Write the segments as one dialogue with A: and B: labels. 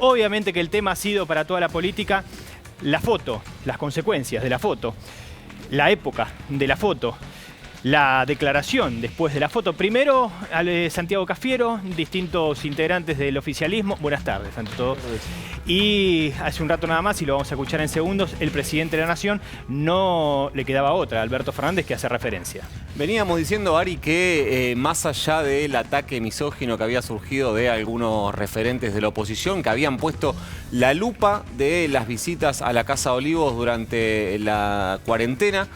A: Obviamente que el tema ha sido para toda la política la foto, las consecuencias de la foto, la época de la foto, la declaración después de la foto. Primero, Santiago Cafiero, distintos integrantes del oficialismo. Buenas tardes, ante todo. Y hace un rato nada más, y lo vamos a escuchar en segundos, el presidente de la Nación, no le quedaba otra, Alberto Fernández, que hace referencia.
B: Veníamos diciendo, Ari, que más allá del ataque misógino que había surgido de algunos referentes de la oposición, que habían puesto la lupa de las visitas a la Casa Olivos durante la cuarentena,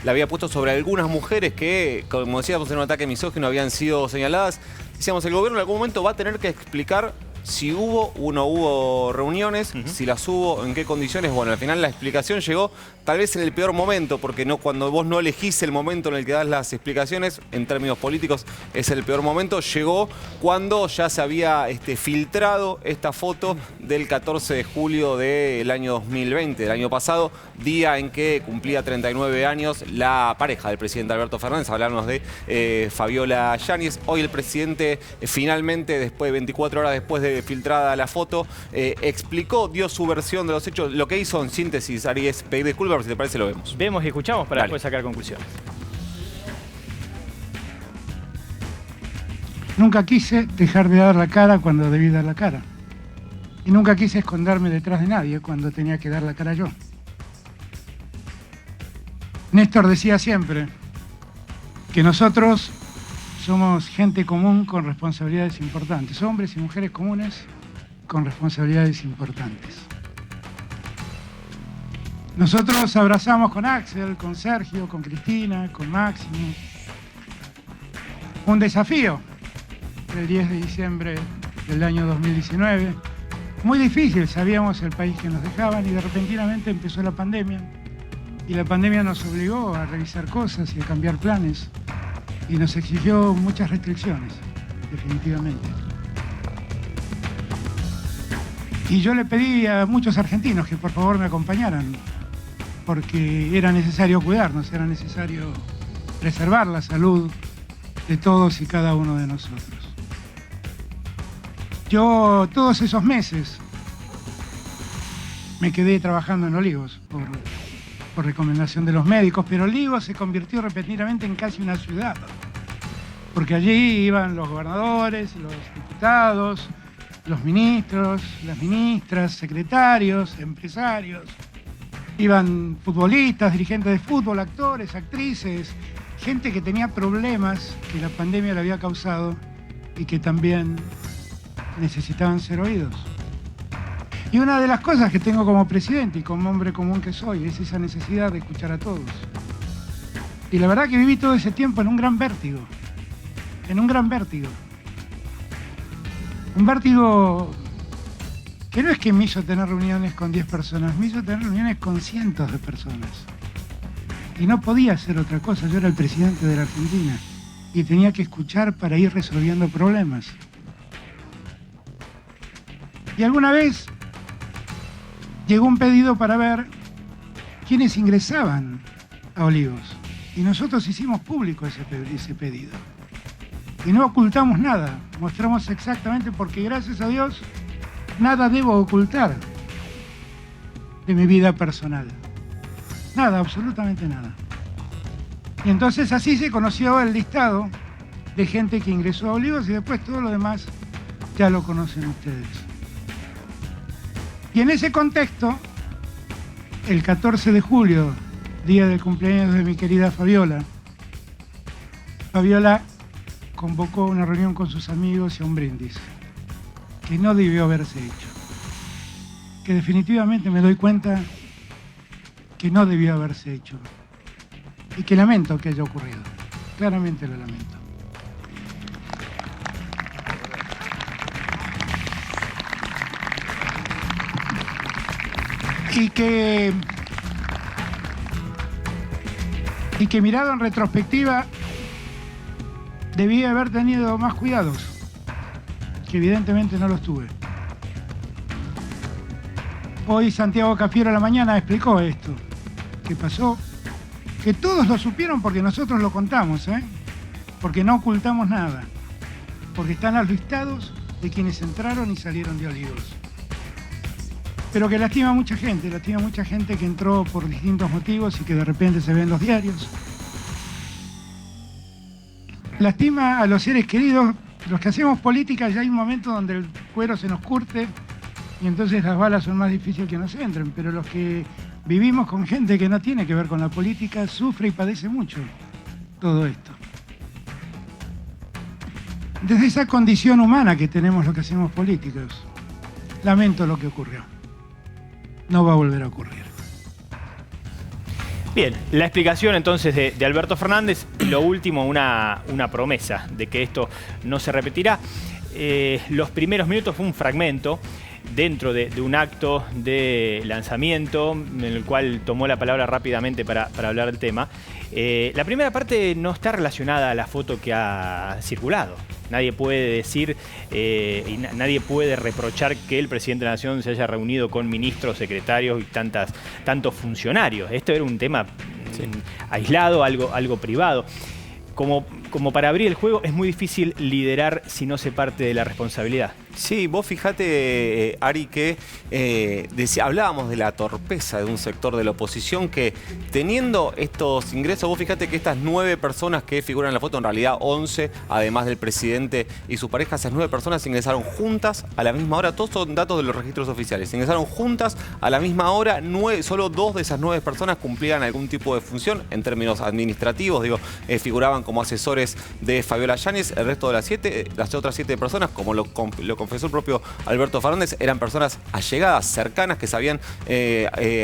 B: la había puesto sobre algunas mujeres que, como decíamos, en un ataque misógino habían sido señaladas. Decíamos, el gobierno en algún momento va a tener que explicar si hubo o no hubo reuniones, si las hubo, en qué condiciones. Bueno, al final la explicación llegó tal vez en el peor momento, porque cuando vos no elegís el momento en el que das las explicaciones, en términos políticos es el peor momento. Llegó cuando ya se había filtrado esta foto del 14 de julio del año 2020, del año pasado, día en que cumplía 39 años la pareja del presidente Alberto Fernández. Hablamos de Fabiola Yáñez. Hoy el presidente finalmente, después de 24 horas después de filtrada la foto, explicó, dio su versión de los hechos. Lo que hizo en síntesis, Ari, es pedir disculpas, pero si te parece lo vemos.
A: Vemos y escuchamos para
B: Dale.
A: después sacar conclusiones.
C: Nunca quise dejar de dar la cara cuando debí dar la cara. Y nunca quise esconderme detrás de nadie cuando tenía que dar la cara yo. Néstor decía siempre que nosotros somos gente común con responsabilidades importantes, hombres y mujeres comunes con responsabilidades importantes. Nosotros abrazamos con Axel, con Sergio, con Cristina, con Máximo un desafío el 10 de diciembre del año 2019. Muy difícil, sabíamos el país que nos dejaban, y de repentinamente empezó la pandemia. Y la pandemia nos obligó a revisar cosas y a cambiar planes. Y nos exigió muchas restricciones, definitivamente. Y yo le pedí a muchos argentinos que por favor me acompañaran, porque era necesario cuidarnos, era necesario preservar la salud de todos y cada uno de nosotros. Yo todos esos meses me quedé trabajando en Olivos por recomendación de los médicos, pero Olivos se convirtió repentinamente en casi una ciudad, porque allí iban los gobernadores, los diputados, los ministros, las ministras, secretarios, empresarios, iban futbolistas, dirigentes de fútbol, actores, actrices, gente que tenía problemas que la pandemia le había causado y que también necesitaban ser oídos. Y una de las cosas que tengo como presidente y como hombre común que soy es esa necesidad de escuchar a todos. Y la verdad que viví todo ese tiempo en un gran vértigo. Un vértigo que no es que me hizo tener reuniones con 10 personas, me hizo tener reuniones con cientos de personas. Y no podía hacer otra cosa, yo era el presidente de la Argentina y tenía que escuchar para ir resolviendo problemas. Y alguna vez llegó un pedido para ver quiénes ingresaban a Olivos. Y nosotros hicimos público ese pedido. Y no ocultamos nada, mostramos exactamente, porque gracias a Dios nada debo ocultar de mi vida personal. Nada, absolutamente nada. Y entonces así se conoció el listado de gente que ingresó a Olivos, y después todo lo demás ya lo conocen ustedes. Y en ese contexto, el 14 de julio, día del cumpleaños de mi querida Fabiola, Fabiola convocó una reunión con sus amigos y a un brindis, que no debió haberse hecho. Que definitivamente me doy cuenta que no debió haberse hecho. Y que lamento que haya ocurrido. Claramente lo lamento. Y que mirado en retrospectiva, debí haber tenido más cuidados, que evidentemente no los tuve. Hoy Santiago Cafiero a la mañana explicó esto, que pasó, que todos lo supieron porque nosotros lo contamos, porque no ocultamos nada, porque están los listados de quienes entraron y salieron de Olivos. pero que lastima a mucha gente que entró por distintos motivos y que de repente se ve en los diarios. Lastima a los seres queridos. Los que hacemos política ya hay un momento donde el cuero se nos curte y entonces las balas son más difíciles que nos entren, pero los que vivimos con gente que no tiene que ver con la política sufre y padece mucho todo esto. Desde esa condición humana que tenemos los que hacemos políticos, lamento lo que ocurrió. No va a volver a ocurrir.
A: Bien, la explicación entonces de Alberto Fernández. Lo último, una promesa de que esto no se repetirá. Los primeros minutos fue un fragmento dentro de un acto de lanzamiento en el cual tomó la palabra rápidamente para hablar del tema. La primera parte no está relacionada a la foto que ha circulado. Nadie puede decir y nadie puede reprochar que el presidente de la Nación se haya reunido con ministros, secretarios y tantos funcionarios. Esto era un tema aislado, algo privado. Como para abrir el juego es muy difícil liderar si no se parte de la responsabilidad.
B: Sí, vos fijate, Ari, que hablábamos de la torpeza de un sector de la oposición que teniendo estos ingresos, vos fijate que estas 9 personas que figuran en la foto, en realidad 11, además del presidente y su pareja, esas 9 personas ingresaron juntas a la misma hora. Todos son datos de los registros oficiales. Ingresaron juntas a la misma hora. Solo 2 de esas 9 personas cumplían algún tipo de función en términos administrativos. Figuraban como asesores de Fabiola Yáñez. El resto de las otras 7 personas, como lo confesó el propio Alberto Fernández, eran personas allegadas, cercanas, que se habían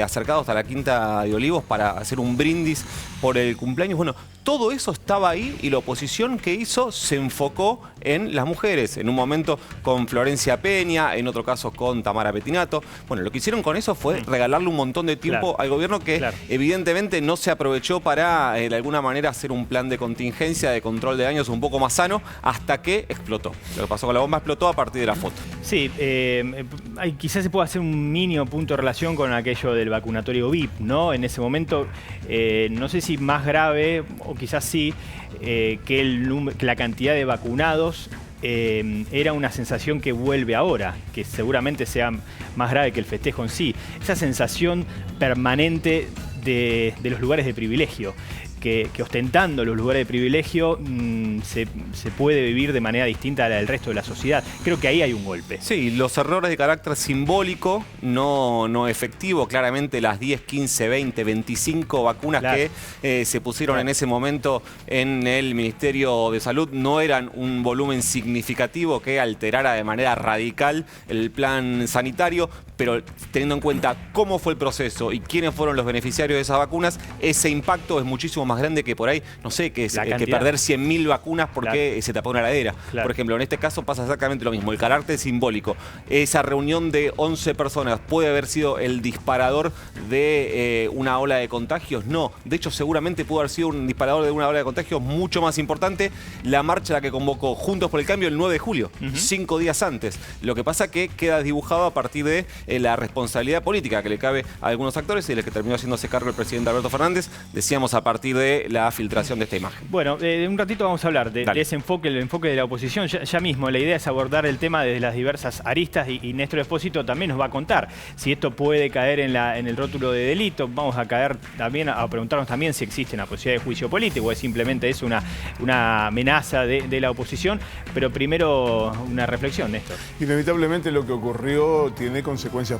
B: acercado hasta la Quinta de Olivos para hacer un brindis por el cumpleaños. Bueno, todo eso estaba ahí y la oposición que hizo se enfocó en las mujeres. En un momento con Florencia Peña, en otro caso con Tamara Pettinato. Bueno, lo que hicieron con eso fue regalarle un montón de tiempo al gobierno que evidentemente no se aprovechó para de alguna manera hacer un plan de contingencia, de control de daños un poco más sano, hasta que explotó. Lo que pasó con la bomba explotó a partir de la foto.
A: Sí, quizás se pueda hacer un mínimo punto de relación con aquello del vacunatorio VIP, ¿no? En ese momento, no sé si más grave, o quizás sí, que la cantidad de vacunados era una sensación que vuelve ahora, que seguramente sea más grave que el festejo en sí. Esa sensación permanente de los lugares de privilegio. Que ostentando los lugares de privilegio se puede vivir de manera distinta a la del resto de la sociedad. Creo que ahí hay un golpe.
B: Sí, los errores de carácter simbólico, no efectivo. Claramente las 10, 15, 20, 25 vacunas que se pusieron en ese momento en el Ministerio de Salud no eran un volumen significativo que alterara de manera radical el plan sanitario, pero teniendo en cuenta cómo fue el proceso y quiénes fueron los beneficiarios de esas vacunas, ese impacto es muchísimo más grande que por ahí, no sé, que perder 100.000 vacunas porque se tapó una heladera. Por ejemplo, en este caso pasa exactamente lo mismo. El carácter simbólico. Esa reunión de 11 personas puede haber sido el disparador de una ola de contagios. No, de hecho seguramente pudo haber sido un disparador de una ola de contagios mucho más importante. La marcha la que convocó Juntos por el Cambio el 9 de julio, 5 días antes. Lo que pasa que queda dibujado a partir de la responsabilidad política que le cabe a algunos actores y de la que terminó haciéndose cargo el presidente Alberto Fernández. Decíamos a partir de la filtración de esta imagen.
A: Bueno, un ratito vamos a hablar de ese enfoque, el enfoque de la oposición. Ya mismo, la idea es abordar el tema desde las diversas aristas y Néstor Espósito también nos va a contar si esto puede caer en el rótulo de delito. Vamos a caer también a preguntarnos también si existe una posibilidad de juicio político o simplemente es una amenaza de la oposición. Pero primero una reflexión, Néstor.
D: Inevitablemente lo que ocurrió tiene consecuencias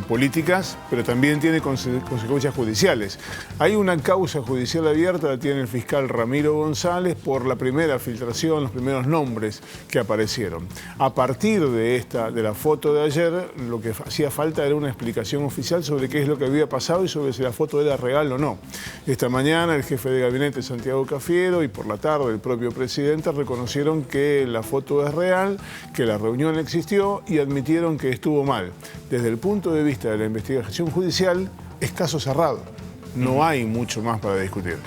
D: políticas, pero también tiene consecuencias judiciales. Hay una causa judicial abierta, la tiene el fiscal Ramiro González por la primera filtración, los primeros nombres que aparecieron. A partir de la foto de ayer, lo que hacía falta era una explicación oficial sobre qué es lo que había pasado y sobre si la foto era real o no. Esta mañana el jefe de gabinete, Santiago Cafiero, y por la tarde el propio presidente reconocieron que la foto es real, que la reunión existió y admitieron que estuvo mal. Desde el punto de vista de la investigación judicial, es caso cerrado. No hay mucho más para discutir.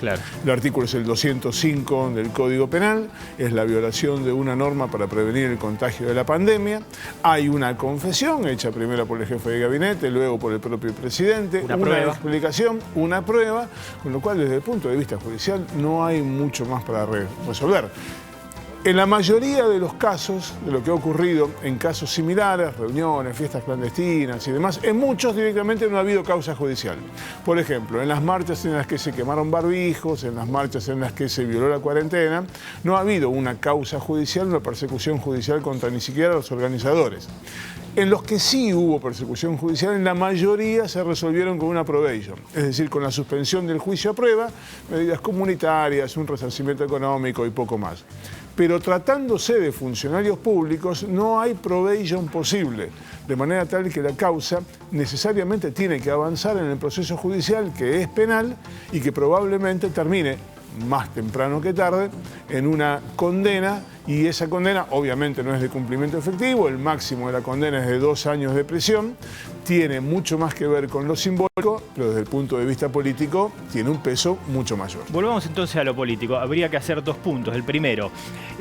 D: El artículo es el 205 del Código Penal, es la violación de una norma para prevenir el contagio de la pandemia. Hay una confesión hecha primero por el jefe de gabinete, luego por el propio presidente, una explicación, una prueba, con lo cual desde el punto de vista judicial no hay mucho más para resolver. En la mayoría de los casos, de lo que ha ocurrido en casos similares, reuniones, fiestas clandestinas y demás, en muchos directamente no ha habido causa judicial. Por ejemplo, en las marchas en las que se quemaron barbijos, en las marchas en las que se violó la cuarentena, no ha habido una causa judicial, una persecución judicial contra ni siquiera los organizadores. En los que sí hubo persecución judicial, en la mayoría se resolvieron con una probation, es decir, con la suspensión del juicio a prueba, medidas comunitarias, un resarcimiento económico y poco más. Pero tratándose de funcionarios públicos, no hay probation posible, de manera tal que la causa necesariamente tiene que avanzar en el proceso judicial, que es penal, y que probablemente termine, más temprano que tarde, en una condena, y esa condena obviamente no es de cumplimiento efectivo, el máximo de la condena es de 2 años de prisión, tiene mucho más que ver con lo simbólico, pero desde el punto de vista político tiene un peso mucho mayor.
A: Volvamos entonces a lo político. Habría que hacer 2 puntos. El primero,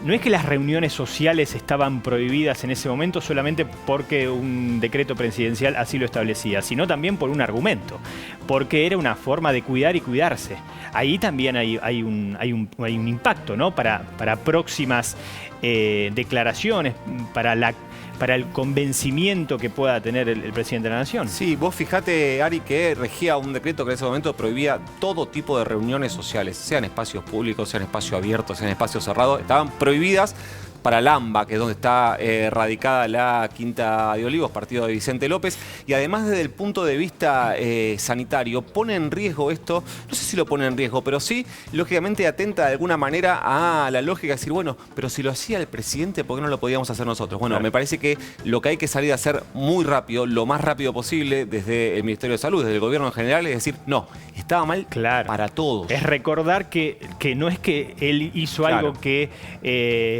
A: no es que las reuniones sociales estaban prohibidas en ese momento solamente porque un decreto presidencial así lo establecía, sino también por un argumento, porque era una forma de cuidar y cuidarse. Ahí también hay un impacto, ¿no? Para próximas declaraciones, para el convencimiento que pueda tener el presidente de la Nación.
B: Sí, vos fijate, Ari, que regía un decreto que en ese momento prohibía todo tipo de reuniones sociales, sean espacios públicos, sean espacios abiertos, sean espacios cerrados, estaban prohibidas para el AMBA, que es donde está radicada la Quinta de Olivos, partido de Vicente López, y además desde el punto de vista sanitario, pone en riesgo esto, no sé si lo pone en riesgo, pero sí, lógicamente atenta de alguna manera a la lógica de decir, bueno, pero si lo hacía el presidente, ¿por qué no lo podíamos hacer nosotros? Bueno, claro. Me parece que lo que hay que salir a hacer muy rápido, lo más rápido posible, desde el Ministerio de Salud, desde el gobierno en general, es decir, no, estaba mal para todos.
A: Es recordar que no es que él hizo algo que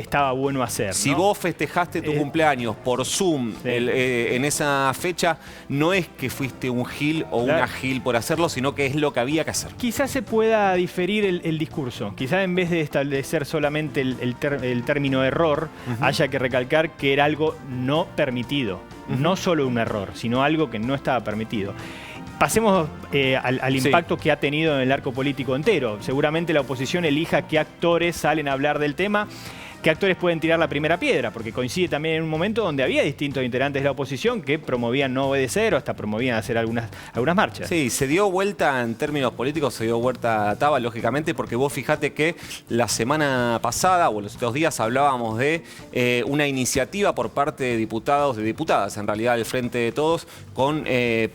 A: estaba bueno hacer, ¿no?
B: Si vos festejaste tu cumpleaños por Zoom en esa fecha, no es que fuiste un gil o una gil por hacerlo, sino que es lo que había que hacer.
A: Quizás se pueda diferir el discurso. Quizás en vez de establecer solamente el término error, haya que recalcar que era algo no permitido. No solo un error, sino algo que no estaba permitido. Pasemos al impacto que ha tenido en el arco político entero. Seguramente la oposición elija qué actores salen a hablar del tema, qué actores pueden tirar la primera piedra, porque coincide también en un momento donde había distintos integrantes de la oposición que promovían no obedecer o hasta promovían hacer algunas marchas.
B: Sí, se dio vuelta en términos políticos, se dio vuelta a Taba, lógicamente, porque vos fijate que la semana pasada o los 2 días hablábamos de una iniciativa por parte de diputados, de diputadas, en realidad del Frente de Todos, con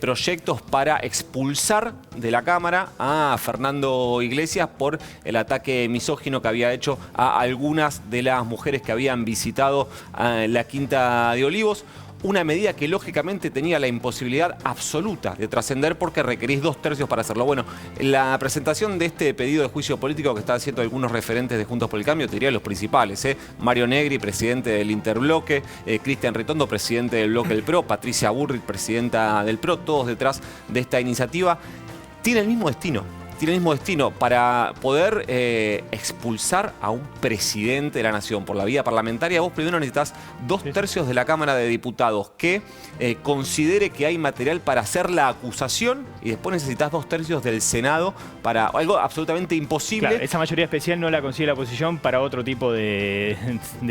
B: proyectos para expulsar de la Cámara a Fernando Iglesias por el ataque misógino que había hecho a algunas de las mujeres que habían visitado la Quinta de Olivos. Una medida que lógicamente tenía la imposibilidad absoluta de trascender porque requerís 2/3 para hacerlo. Bueno, la presentación de este pedido de juicio político que están haciendo algunos referentes de Juntos por el Cambio, te diría los principales, Mario Negri, presidente del Interbloque, Cristian Ritondo, presidente del Bloque del PRO, Patricia Burrich, presidenta del PRO, todos detrás de esta iniciativa, tiene el mismo destino. Tiene el mismo destino para poder expulsar a un presidente de la Nación por la vía parlamentaria. Vos primero necesitas 2/3 de la Cámara de Diputados que considere que hay material para hacer la acusación y después necesitas 2/3 del Senado para algo absolutamente imposible.
A: Claro, esa mayoría especial no la consigue la oposición para otro tipo de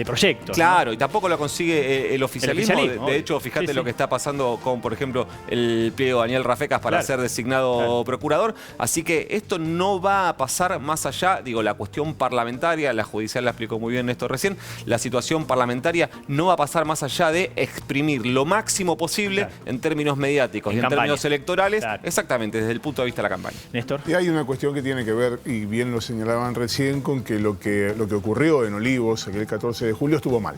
A: proyectos.
B: Claro,
A: ¿no?
B: Y tampoco la consigue el oficialismo. De hecho, fíjate lo que está pasando con, por ejemplo, el pliego Daniel Rafecas para ser designado procurador. Así que esto no va a pasar más allá, digo, la cuestión parlamentaria, la judicial la explicó muy bien esto recién, la situación parlamentaria no va a pasar más allá de exprimir lo máximo posible en términos mediáticos y en términos electorales, exactamente, desde el punto de vista de la campaña.
A: Néstor.
D: Y hay una cuestión que tiene que ver, y bien lo señalaban recién, con que lo que ocurrió en Olivos aquel 14 de julio estuvo mal.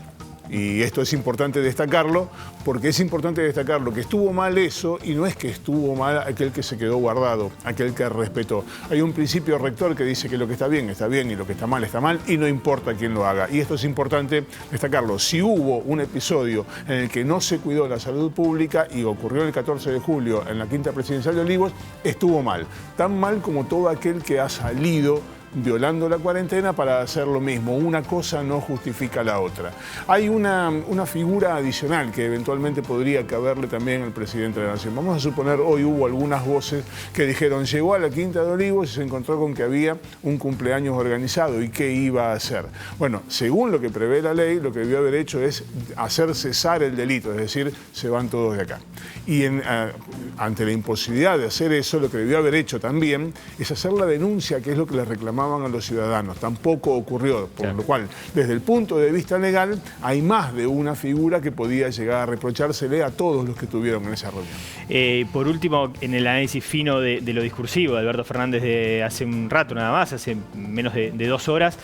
D: Y esto es importante destacarlo, porque es importante destacarlo, que estuvo mal eso, y no es que estuvo mal aquel que se quedó guardado, aquel que respetó. Hay un principio rector que dice que lo que está bien, y lo que está mal, y no importa quién lo haga. Y esto es importante destacarlo. Si hubo un episodio en el que no se cuidó la salud pública, y ocurrió el 14 de julio en la Quinta Presidencial de Olivos, estuvo mal. Tan mal como todo aquel que ha salido violando la cuarentena para hacer lo mismo. Una cosa no justifica la otra. Hay una figura adicional que eventualmente podría caberle también al presidente de la Nación. Vamos a suponer, hoy hubo algunas voces que dijeron, llegó a la Quinta de Olivos y se encontró con que había un cumpleaños organizado y qué iba a hacer. Bueno, según lo que prevé la ley, lo que debió haber hecho es hacer cesar el delito, es decir, se van todos de acá. Y ante la imposibilidad de hacer eso, lo que debió haber hecho también es hacer la denuncia, que es lo que le reclamaban a los ciudadanos. Tampoco ocurrió, por lo cual, desde el punto de vista legal, hay más de una figura que podía llegar a reprochársele a todos los que estuvieron en esa reunión.
A: Por último, en el análisis fino de lo discursivo de Alberto Fernández de hace un rato nada más, hace menos de 2 horas,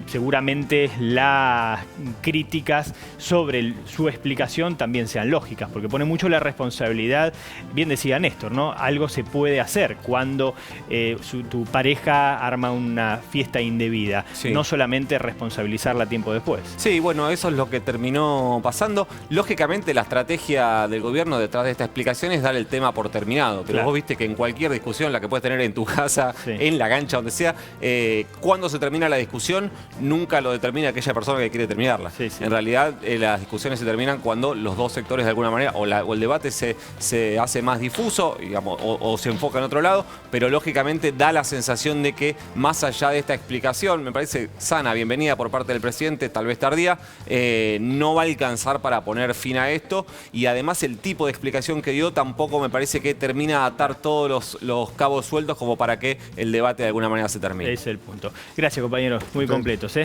A: seguramente las críticas sobre su explicación también sean lógicas, porque pone mucho la responsabilidad, bien decía Néstor, ¿no? Algo se puede hacer cuando tu pareja arma una fiesta indebida,
B: sí.
A: No solamente responsabilizarla tiempo después.
B: Sí, bueno, eso es lo que terminó pasando. Lógicamente la estrategia del gobierno detrás de esta explicación es dar el tema por terminado, pero
A: claro.
B: Vos viste que en cualquier discusión, la que puedes tener en tu casa,
A: sí.
B: En la cancha, donde sea, cuando se termina la discusión, nunca lo determina aquella persona que quiere terminarla.
A: Sí, sí.
B: En realidad, las discusiones se terminan cuando los dos sectores de alguna manera, o el debate se hace más difuso, digamos, o se enfoca en otro lado, pero lógicamente da la sensación de que más allá de esta explicación, me parece sana, bienvenida por parte del presidente, tal vez tardía, no va a alcanzar para poner fin a esto, y además el tipo de explicación que dio tampoco me parece que termina de atar todos los cabos sueltos como para que el debate de alguna manera se termine.
A: Ese es el punto. Gracias, compañeros, muy completos.